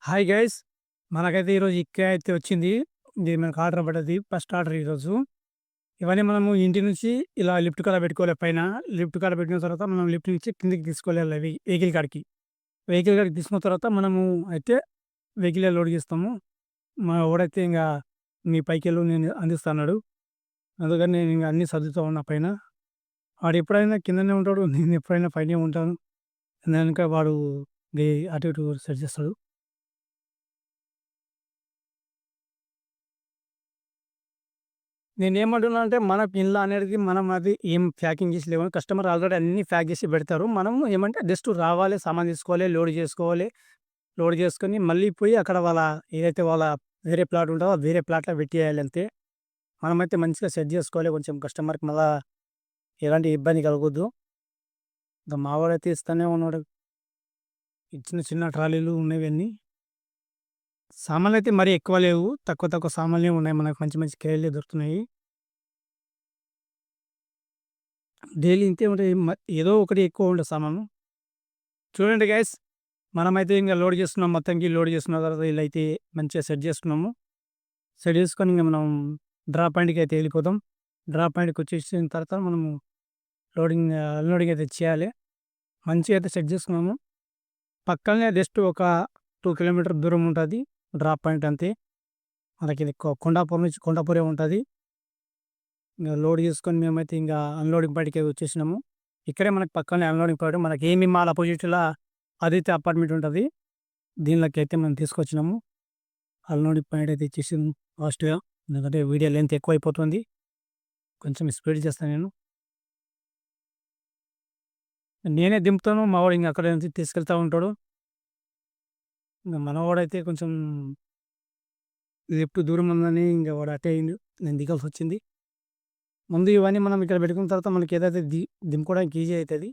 Hi guys! మనకైతే ఈరోజు ఇక్క అయితే వచ్చింది. ఇది మనకు ఆర్డర్ పడ్డది. ఫస్ట్ ఆర్డర్ ఈరోజు. ఇవన్నీ మనము ఇంటి నుంచి ఇలా లిఫ్ట్ కాడ పెట్టుకోవాలి పైన. లిఫ్ట్ కాడ పెట్టిన తర్వాత మనం లిఫ్ట్ నుంచి కిందకి తీసుకెళ్ళాలి అవి వెహికల్ కాడికి. వెహికల్ కాడికి తీసుకున్న తర్వాత మనము అయితే వెహికలే లోడ్ చేస్తాము. మా వోడైతే ఇంగ "నీ పైకెళ్ళు నేను అందిస్తా" అన్నాడు. అందుకని నేను ఇంగ అన్నీ సర్దుతా ఉన్నా పైన. వాడెప్పుడైనా కిందనే ఉంటాడు. నేను ఎప్పుడైనా పైనే ఉంటాను. ఎనక వాడు అటు ఇటు సెట్ చేస్తాడు. నేనేమంటున్నా అంటే, మనకి ఇండ్ల అనేది మనం అది ఏం ప్యాకింగ్ చేసి లేవు. కస్టమర్ ఆల్రెడీ అన్నీ ప్యాక్ చేసి పెడతారు. మనం ఏమంటే జస్ట్ రావాలి, సామాను తీసుకోవాలి, లోడ్ చేసుకోవాలి. లోడ్ చేసుకొని మళ్ళీ పోయి అక్కడ వాళ్ళ ఏదైతే వాళ్ళ వేరే ప్లాట్ ఉంటదో, ఆ వేరే ప్లాట్‌లో పెట్టేయాలి అంతే. మనమైతే మంచిగా సెట్ చేసుకోవాలి. కొంచెం కస్టమర్‌కి మళ్ళా ఎలాంటి ఇబ్బంది కలగొద్దు. ఇంక మావోడైతే ఇస్తానే ఉన్నాడు. ఈ చిన్న చిన్న ట్రాలీలు ఉన్నవన్నీ. సామాన్లయితే మరీ ఎక్కువ లేవు. తక్కువ తక్కువ సామాన్లే ఉన్నాయి. మనకు మంచి మంచి కేడీలే దొరుకుతున్నాయి. డైలీ ఇంతే ఉంటాయి. ఏదో ఒకటి ఎక్కువ ఉండదు సామాను. చూడండి గైస్, మనమైతే ఇంగ లోడ్ చేస్తున్నాం. మొత్తానికి లోడ్ చేసుకున్న తర్వాత ఈళ్ళైతే మంచిగా సెట్ చేసుకున్నాము. సెట్ చేసుకొని ఇంగ మనం డ్రాప్ పాయింట్‌కయితే ఎళ్ళిపోతాం. డ్రాప్ పాయింట్‌కొచ్చేసిన తర్వాత మనము అన్‌లోడింగ్ అయితే చేయాలి. మంచిగా అయితే సెట్ చేసుకున్నాము. పక్కనే జస్ట్ ఒక 2 కిలోమీటర్ దూరం ఉంటది డ్రాప్ పాయింట్ అంతే. మనకిది కొండాపూర్ నుంచి కొండాపురే ఉంటది. ఇంగ లోడ్ చేసుకొని మేమైతే ఇంగ అన్‌లోడింగ్ పాయింట్‌కి వచ్చేసినాము. ఇక్కడే మనకు పక్కనే అన్‌లోడింగ్ పాయింట్. మనకి ఏఎంబీ మాల్ అపోజిట్‌ల ఆదిత్య అపార్ట్మెంట్ ఉంటది. దీనిలోకైతే మనం తీసుకొచ్చినాము. అన్‌లోడింగ్ పాయింట్ అయితే ఇచ్చేసాము ఫాస్ట్‌గా. ఎందుకంటే వీడియో లెంత్ ఎక్కువైపోతుంది. కొంచెం స్పీడ్ చేస్తా నేను. నేనే దింపుతాను. మావోడు ఇంగ అక్కడే నుంచి తీసుకెళ్తా ఉంటాడు. ఇంగ మనవోడైతే కొంచెం లిఫ్ట్ దూరం ఉందని ఇంగ వాడు అటే అయిండు. నేను దిగాల్సొచ్చింది. ముందు ఇవన్నీ మనం ఇక్కడ పెట్టుకున్న తర్వాత మనకి ఏదైతే దింపుకోవడానికి ఈజీ అయితది.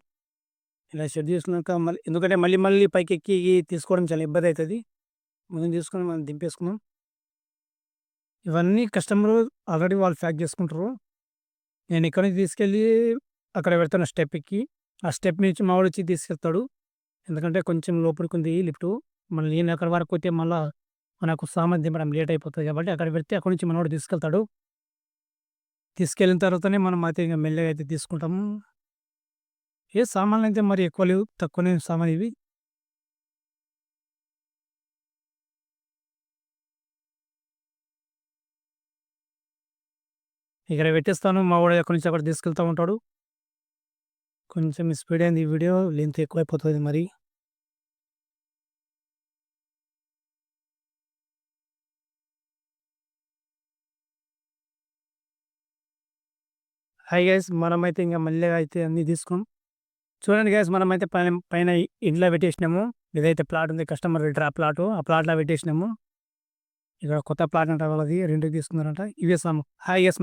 ఇలా సెట్ చేసుకున్నాక మళ్ళీ ఎందుకంటే మళ్ళీ మళ్ళీ పైకెక్కి తీసుకోవడం చాలా ఇబ్బందయితది. ముందు తీసుకొని మనం దింపేసుకున్నాం. ఇవన్నీ కస్టమరు ఆల్రెడీ వాళ్ళు ప్యాక్ చేసుకుంటారు. నేను ఇక్కడి నుంచి తీసుకెళ్ళి అక్కడ పెడతాను స్టెప్ ఎక్కి. ఆ స్టెప్ నుంచి మావోడొచ్చి తీసుకెళ్తాడు. ఎందుకంటే కొంచెం లోపలికుంది లిఫ్టు. మళ్ళీ నేను అక్కడి వరకు పోతే మళ్ళా మనకు సామాను దింపడం లేట్ అయిపోతది కాబట్టి అక్కడ పెడితే అక్కడి నుంచి మనోడు తీసుకెళ్తాడు. తీసుకెళ్ళిన తర్వాతనే మనం అయితే ఇంగ మెల్లగా అయితే తీసుకుంటాము. సామాన్లయితే మరి ఎక్కువ లేవు. తక్కువనే సామానివి. ఇక్కడ పెట్టేస్తాను. మావోడు ఎక్కడి నుంచి అక్కడ తీసుకెళ్తా ఉంటాడు. కొంచెం స్పీడ్ అయింది ఈ వీడియో. లెంత్ ఎక్కువైపోతది మరి. Hi guys! మనమైతే ఇంగ మెల్లగా అయితే అన్నీ తీసుకున్నాం. చూడండి గైస్, మనమైతే పైన పైన ఇంట్లో పెట్టేసినాము. ఏదైతే ప్లాట్ ఉంది కస్టమర్ ప్లాటు. ఆ ప్లాట్‌లో పెట్టేసినాము. ఇక్కడ కొత్త ప్లాట్ అంట వాళ్ళది. రెంట్‌కి తీసుకున్నారంట. ఇవే హాయ్ గైస్!